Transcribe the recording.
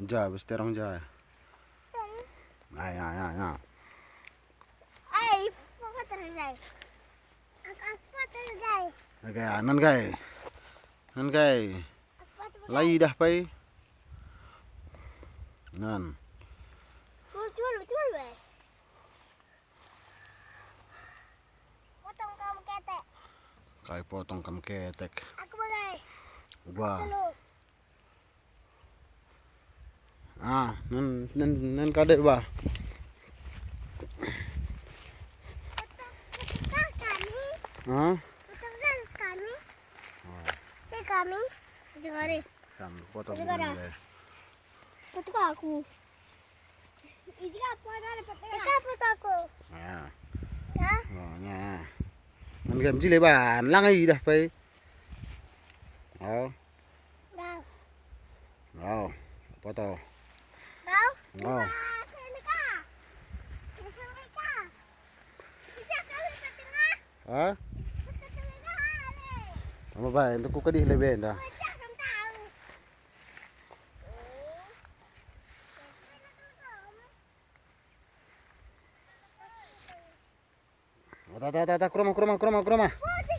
Ja, bes terong ja. Ay, ay, ay, ay. Ay, apa terjadi? Apa terjadi? Oke, nan kai. Nan kai. Apa terjadi? Lai dah pai. Nan. Betul, betul, weh. Potong kamu ketek. Kai potong kam ketek. Aku bagai. Ubah. Telur. Ah, nan kade ba. Potong kami. Hah? Potong garis kami. Ini kami. Jengari. Kam potong Ini kada. dulu. Potong aku. Ini apa ada potong? Ini potong aku. Ya. Ya. Oh, nya. Nan gam jile ban, langai dah pai. Oh, Dah. oh. Potong. Kau? Oh. Sini kah? Sini kah? Bisa kali ke tengah? Ah, Ke tengah ale. apa ba? Untuk ku kadih leben dah. Bisa kan tahu. Ta ta ta ta, kroma kroma kroma kroma. Foto